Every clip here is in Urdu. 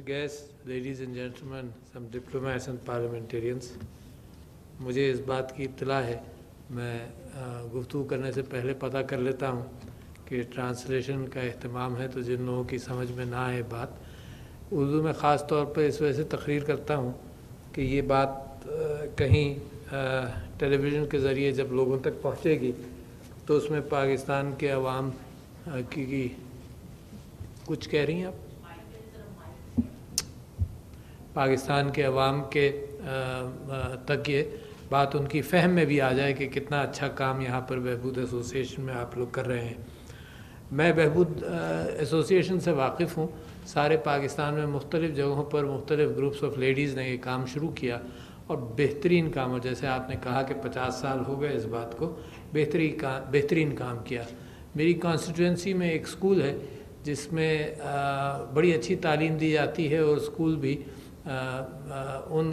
guests, ladies and gentlemen, some diplomats and parliamentarians, مجھے اس بات کی اطلاع ہے، میں گفتگو کرنے سے پہلے پتہ کر لیتا ہوں کہ ٹرانسلیشن کا اہتمام ہے، تو جن لوگوں کی سمجھ میں نہ آئے بات اردو میں خاص طور پہ اس وجہ سے تقریر کرتا ہوں کہ یہ بات کہیں ٹیلی ویژن کے ذریعے جب لوگوں تک پہنچے گی تو اس میں پاکستان کے عوام کی کچھ کہہ رہی ہیں آپ، پاکستان کے عوام کے تک یہ بات ان کی فہم میں بھی آ جائے کہ کتنا اچھا کام یہاں پر بہبود ایسوسی ایشن میں آپ لوگ کر رہے ہیں۔ میں بہبود ایسوسی ایشن سے واقف ہوں، سارے پاکستان میں مختلف جگہوں پر مختلف گروپس آف لیڈیز نے یہ کام شروع کیا اور بہترین کام، اور جیسے آپ نے کہا کہ 50 سال ہو گئے اس بات کو، بہترین کام کیا۔ میری کانسٹیٹوئنسی میں ایک اسکول ہے جس میں بڑی اچھی تعلیم دی جاتی ہے، اور اسکول بھی ان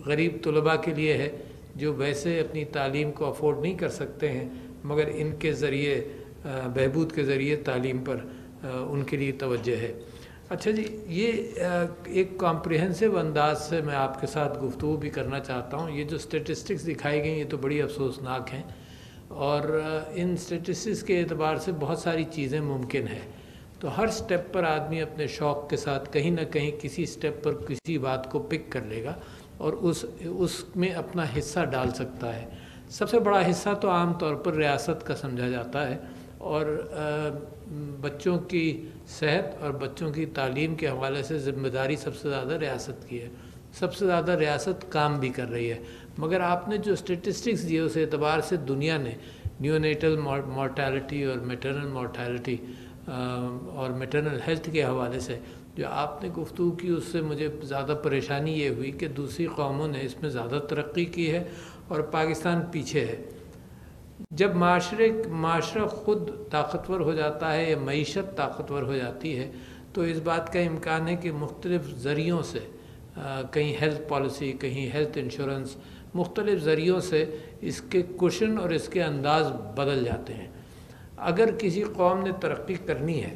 غریب طلباء کے لیے ہے جو ویسے اپنی تعلیم کو افورڈ نہیں کر سکتے ہیں، مگر ان کے ذریعے بہبود کے ذریعے تعلیم پر ان کے لیے توجہ ہے۔ اچھا جی، یہ ایک کمپریہنسو انداز سے میں آپ کے ساتھ گفتگو بھی کرنا چاہتا ہوں۔ یہ جو اسٹیٹسٹکس دکھائی گئی یہ تو بڑی افسوسناک ہیں، اور ان اسٹیٹسٹکس کے اعتبار سے بہت ساری چیزیں ممکن ہیں، تو ہر سٹیپ پر آدمی اپنے شوق کے ساتھ کہیں نہ کہیں کسی سٹیپ پر کسی بات کو پک کر لے گا اور اس میں اپنا حصہ ڈال سکتا ہے۔ سب سے بڑا حصہ تو عام طور پر ریاست کا سمجھا جاتا ہے، اور بچوں کی صحت اور بچوں کی تعلیم کے حوالے سے ذمہ داری سب سے زیادہ ریاست کی ہے، سب سے زیادہ ریاست کام بھی کر رہی ہے۔ مگر آپ نے جو اسٹیٹسٹکس دیے اس اعتبار سے دنیا نے نیونیٹل مورٹیلٹی اور میٹرنل مورٹیلٹی اور میٹرنل ہیلتھ کے حوالے سے جو آپ نے گفتگو کی، اس سے مجھے زیادہ پریشانی یہ ہوئی کہ دوسری قوموں نے اس میں زیادہ ترقی کی ہے اور پاکستان پیچھے ہے۔ جب معاشرہ خود طاقتور ہو جاتا ہے یا معیشت طاقتور ہو جاتی ہے تو اس بات کا امکان ہے کہ مختلف ذریعوں سے، کہیں ہیلتھ پالیسی، کہیں ہیلتھ انشورنس، مختلف ذریعوں سے اس کے کوشن اور اس کے انداز بدل جاتے ہیں۔ اگر کسی قوم نے ترقی کرنی ہے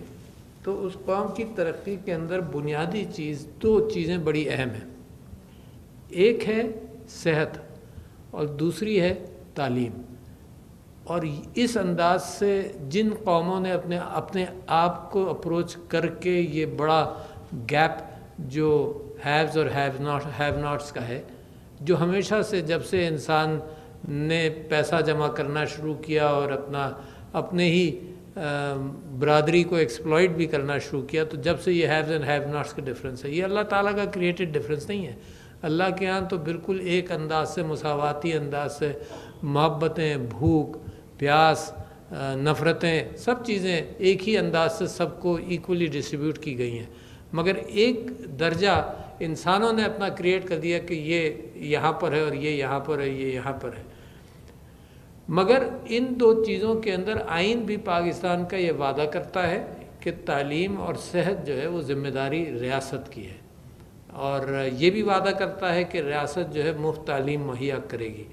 تو اس قوم کی ترقی کے اندر بنیادی چیز، دو چیزیں بڑی اہم ہیں، ایک ہے صحت اور دوسری ہے تعلیم۔ اور اس انداز سے جن قوموں نے اپنے آپ کو اپروچ کر کے یہ بڑا گیپ جو ہیوز اور ہیو ناٹس کا ہے، جو ہمیشہ سے جب سے انسان نے پیسہ جمع کرنا شروع کیا اور اپنے ہی برادری کو ایکسپلائٹ بھی کرنا شروع کیا، تو جب سے یہ ہیوز اینڈ ہیو ناٹس کا ڈفرینس ہے، یہ اللہ تعالیٰ کا کریٹڈ ڈفرینس نہیں ہے۔ اللہ کے ہاں تو بالکل ایک انداز سے، مساواتی انداز سے محبتیں، بھوک، پیاس، نفرتیں، سب چیزیں ایک ہی انداز سے سب کو ایکولی ڈسٹریبیوٹ کی گئی ہیں، مگر ایک درجہ انسانوں نے اپنا کریٹ کر دیا کہ یہ یہاں پر ہے اور یہ یہاں پر ہے، یہ یہاں پر ہے۔ مگر ان دو چیزوں کے اندر آئین بھی پاکستان کا یہ وعدہ کرتا ہے کہ تعلیم اور صحت جو ہے وہ ذمہ داری ریاست کی ہے، اور یہ بھی وعدہ کرتا ہے کہ ریاست جو ہے مفت تعلیم مہیا کرے گی۔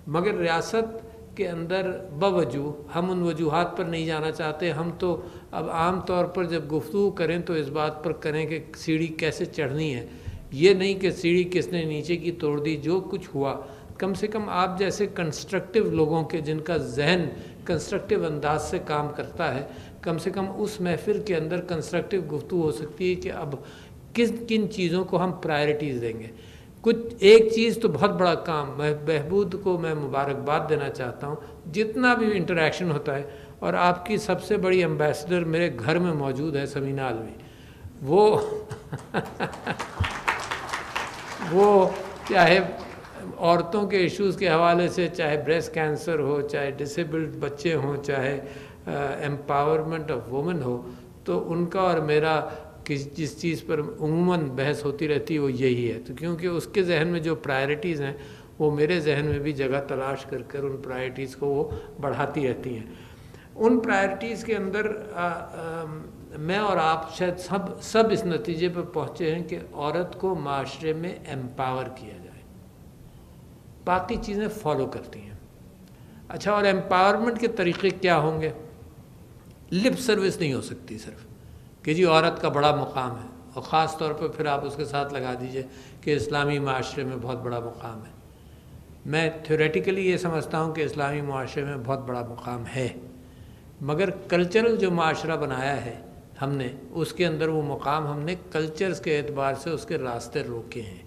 مگر ریاست کے اندر بوجوہ ہم ان وجوہات پر نہیں جانا چاہتے، ہم تو اب عام طور پر جب گفتگو کریں تو اس بات پر کریں کہ سیڑھی کیسے چڑھنی ہے، یہ نہیں کہ سیڑھی کس نے نیچے کی توڑ دی۔ جو کچھ ہوا، کم سے کم آپ جیسے کنسٹرکٹیو لوگوں کے، جن کا ذہن کنسٹرکٹیو انداز سے کام کرتا ہے، کم سے کم اس محفل کے اندر کنسٹرکٹیو گفتگو ہو سکتی ہے کہ اب کن چیزوں کو ہم پرائرٹیز دیں گے۔ ایک چیز تو بہت بڑا کام، میں بہبود کو میں مبارکباد دینا چاہتا ہوں، جتنا بھی انٹریکشن ہوتا ہے، اور آپ کی سب سے بڑی ایمبیسڈر میرے گھر میں موجود ہے سمینہ علوی، وہ چاہے عورتوں کے ایشوز کے حوالے سے، چاہے بریسٹ کینسر ہو، چاہے ڈسیبلڈ بچے ہوں، چاہے ایمپاورمنٹ آف وومن ہو، تو ان کا اور میرا جس چیز پر عموماً بحث ہوتی رہتی ہے وہ یہی ہے، تو کیونکہ اس کے ذہن میں جو پرائرٹیز ہیں وہ میرے ذہن میں بھی جگہ تلاش کر ان پرائرٹیز کو وہ بڑھاتی رہتی ہیں۔ ان پرائرٹیز کے اندر میں اور آپ شاید سب اس نتیجے پر پہنچے ہیں کہ عورت کو معاشرے میں ایمپاور کیا جائے، باقی چیزیں فالو کرتی ہیں۔ اچھا، اور ایمپاورمنٹ کے طریقے کیا ہوں گے؟ لپ سروس نہیں ہو سکتی صرف کہ جی عورت کا بڑا مقام ہے، اور خاص طور پہ پھر آپ اس کے ساتھ لگا دیجئے کہ اسلامی معاشرے میں بہت بڑا مقام ہے۔ میں تھیوریٹیکلی یہ سمجھتا ہوں کہ اسلامی معاشرے میں بہت بڑا مقام ہے، مگر کلچرل جو معاشرہ بنایا ہے ہم نے، اس کے اندر وہ مقام ہم نے کلچرز کے اعتبار سے اس کے راستے روکے ہیں۔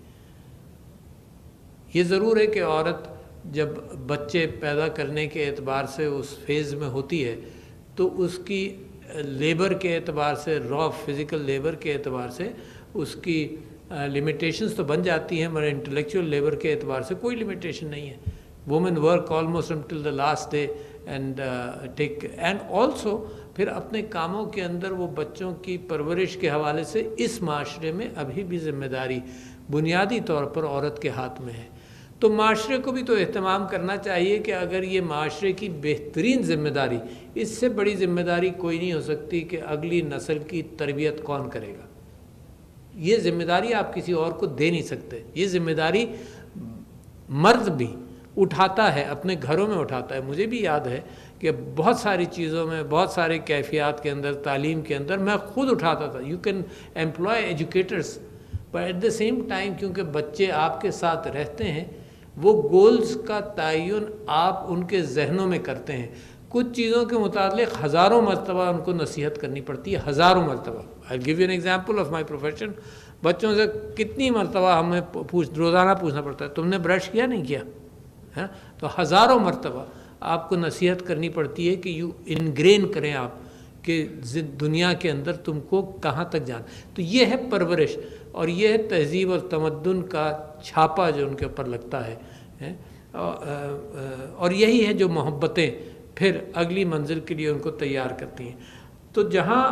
یہ ضرور ہے کہ عورت جب بچے پیدا کرنے کے اعتبار سے اس فیز میں ہوتی ہے تو اس کی لیبر کے اعتبار سے، را فزیکل لیبر کے اعتبار سے اس کی لمیٹیشنز تو بن جاتی ہیں، مگر انٹلیکچوئل لیبر کے اعتبار سے کوئی لمیٹیشن نہیں ہے۔ Women work almost until the last day and also پھر اپنے کاموں کے اندر وہ بچوں کی پرورش کے حوالے سے اس معاشرے میں ابھی بھی ذمہ داری بنیادی طور پر عورت کے ہاتھ میں ہے۔ تو معاشرے کو بھی تو اہتمام کرنا چاہیے کہ اگر یہ معاشرے کی بہترین ذمہ داری، اس سے بڑی ذمہ داری کوئی نہیں ہو سکتی کہ اگلی نسل کی تربیت کون کرے گا۔ یہ ذمہ داری آپ کسی اور کو دے نہیں سکتے۔ یہ ذمہ داری مرد بھی اٹھاتا ہے، اپنے گھروں میں اٹھاتا ہے۔ مجھے بھی یاد ہے کہ بہت ساری چیزوں میں، بہت سارے کیفیات کے اندر، تعلیم کے اندر میں خود اٹھاتا تھا۔ You can employ educators, but at the same time کیونکہ بچے آپ کے ساتھ رہتے ہیں، وہ گولز کا تعین آپ ان کے ذہنوں میں کرتے ہیں۔ کچھ چیزوں کے متعلق ہزاروں مرتبہ ان کو نصیحت کرنی پڑتی ہے، ہزاروں مرتبہ۔ I'll give you an example of my profession۔ بچوں سے کتنی مرتبہ ہمیں روزانہ پوچھنا پڑتا ہے تم نے برش کیا نہیں کیا، ہے؟ تو ہزاروں مرتبہ آپ کو نصیحت کرنی پڑتی ہے کہ یو انگرین کریں آپ کہ دنیا کے اندر تم کو کہاں تک جانا۔ تو یہ ہے پرورش، اور یہ ہے تہذیب اور تمدن کا چھاپا جو ان کے اوپر لگتا ہے، اور یہی ہے جو محبتیں پھر اگلی منزل کے لیے ان کو تیار کرتی ہیں۔ تو جہاں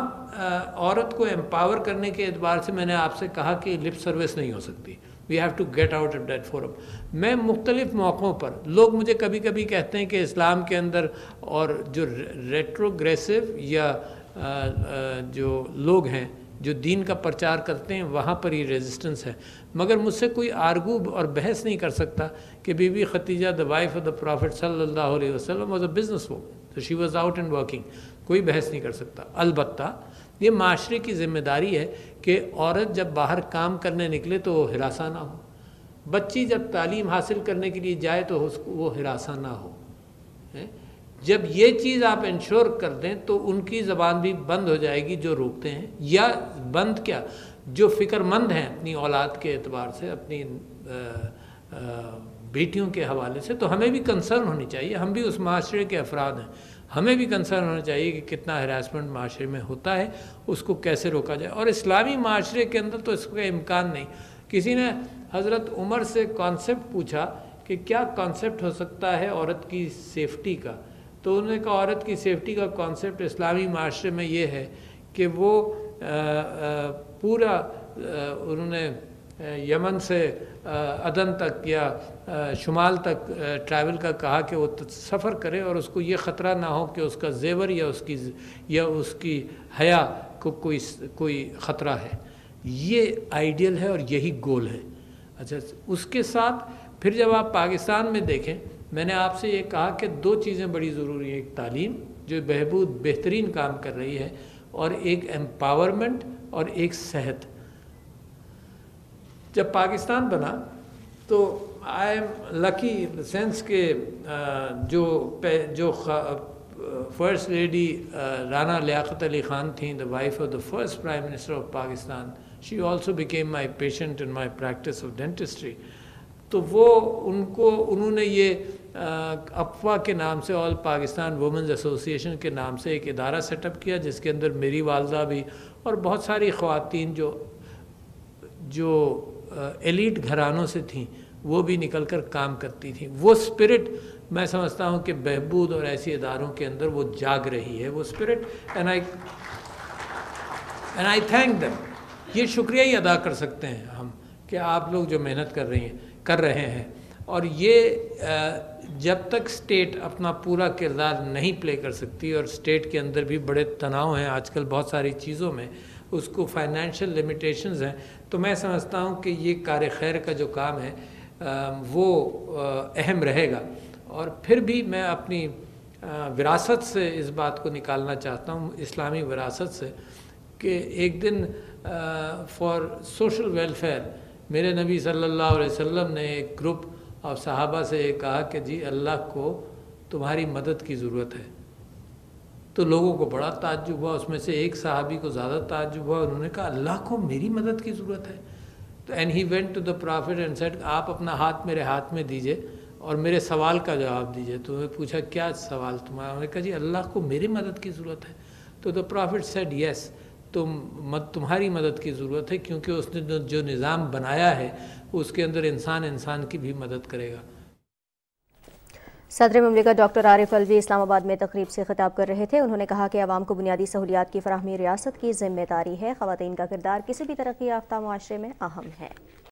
عورت کو امپاور کرنے کے اعتبار سے میں نے آپ سے کہا کہ لپ سروس نہیں ہو سکتی، we have to get out of that forum. میں مختلف موقعوں پر، لوگ مجھے کبھی کبھی کہتے ہیں کہ اسلام کے اندر اور جو ریٹروگریسو یا جو لوگ ہیں جو دین کا پرچار کرتے ہیں وہاں پر ہی ریزسٹنس ہے، مگر مجھ سے کوئی آرگو اور بحث نہیں کر سکتا کہ Bibi Khadija the wife of the Prophet صلی اللہ علیہ وسلم was a business woman, so she was out and working۔ کوئی بحث نہیں کر سکتا۔ البتہ یہ معاشرے کی ذمہ داری ہے کہ عورت جب باہر کام کرنے نکلے تو وہ ہراساں نہ ہو، بچی جب تعلیم حاصل کرنے کے لیے جائے تو وہ ہراساں نہ ہو۔ جب یہ چیز آپ انشور کر دیں تو ان کی زبان بھی بند ہو جائے گی جو روکتے ہیں، یا بند کیا، جو فکر مند ہیں اپنی اولاد کے اعتبار سے، اپنی بیٹیوں کے حوالے سے۔ تو ہمیں بھی کنسرن ہونی چاہیے، ہم بھی اس معاشرے کے افراد ہیں، ہمیں بھی کنسرن ہونا چاہیے کہ کتنا ہراسمنٹ معاشرے میں ہوتا ہے، اس کو کیسے روکا جائے۔ اور اسلامی معاشرے کے اندر تو اس کا امکان نہیں۔ کسی نے حضرت عمر سے کانسیپٹ پوچھا کہ کیا کانسیپٹ ہو سکتا ہے عورت کی سیفٹی کا، تو انہوں نے کہا عورت کی سیفٹی کا کانسیپٹ اسلامی معاشرے میں یہ ہے کہ وہ پورا انہوں نے یمن سے عدن تک یا شمال تک ٹریول کا کہا کہ وہ سفر کرے اور اس کو یہ خطرہ نہ ہو کہ اس کا زیور یا اس کی حیا کو کوئی خطرہ ہے۔ یہ آئیڈیل ہے اور یہی گول ہے۔ اچھا، اس کے ساتھ پھر جب آپ پاکستان میں دیکھیں، میں نے آپ سے یہ کہا کہ دو چیزیں بڑی ضروری ہیں، ایک تعلیم جو بہترین کام کر رہی ہے، اور ایک امپاورمنٹ اور ایک صحت۔ جب پاکستان بنا تو I am lucky in the sense کہ جو فرسٹ لیڈی رانا لیاقت علی خان تھیں، the wife of the first prime minister of Pakistan, she also became my patient in my practice of dentistry. تو انہوں نے یہ اپوا کے نام سے، آل پاکستان وومنز ایسوسیشن کے نام سے ایک ادارہ سیٹ اپ کیا، جس کے اندر میری والدہ بھی اور بہت ساری خواتین جو ایلیٹ گھرانوں سے تھیں وہ بھی نکل کر کام کرتی تھیں۔ وہ سپرٹ میں سمجھتا ہوں کہ بہبود اور ایسی اداروں کے اندر وہ جاگ رہی ہے، وہ spirit, and I thank them. یہ شکریہ ہی ادا کر سکتے ہیں ہم کہ آپ لوگ جو محنت کر رہے ہیں، اور یہ جب تک اسٹیٹ اپنا پورا کردار نہیں پلے کر سکتی، اور اسٹیٹ کے اندر بھی بڑے تناؤ ہیں آج کل بہت ساری چیزوں میں، اس کو فائنینشیل لمیٹیشنز ہیں، تو میں سمجھتا ہوں کہ یہ کار خیر کا جو کام ہے وہ اہم رہے گا۔ اور پھر بھی میں اپنی وراثت سے اس بات کو نکالنا چاہتا ہوں، اسلامی وراثت سے، کہ ایک دن فار سوشل ویلفیئر میرے نبی صلی اللہ علیہ وسلم نے ایک گروپ آف صحابہ سے یہ کہا کہ جی اللہ کو تمہاری مدد کی ضرورت ہے. تو لوگوں کو بڑا تعجب ہوا. اس میں سے ایک صحابی کو زیادہ تعجب ہوا. انہوں نے کہا اللہ کو میری مدد کی ضرورت ہے. تو and he went to the prophet and said آپ اپنا ہاتھ میرے ہاتھ میں دیجئے اور میرے سوال کا جواب دیجئے. تو انہوں نے پوچھا کیا سوال تمہارا؟ انہوں نے کہا جی اللہ کو میری مدد کی ضرورت ہے. تو دا پرافٹ سیڈ یس تمہاری مدد کی ضرورت ہے کیونکہ اس نے جو نظام بنایا ہے اس کے اندر انسان کی بھی مدد کرے گا. صدر مملکت ڈاکٹر عارف الوی اسلام آباد میں تقریب سے خطاب کر رہے تھے. انہوں نے کہا کہ عوام کو بنیادی سہولیات کی فراہمی ریاست کی ذمہ داری ہے. خواتین کا کردار کسی بھی ترقی یافتہ معاشرے میں اہم ہے.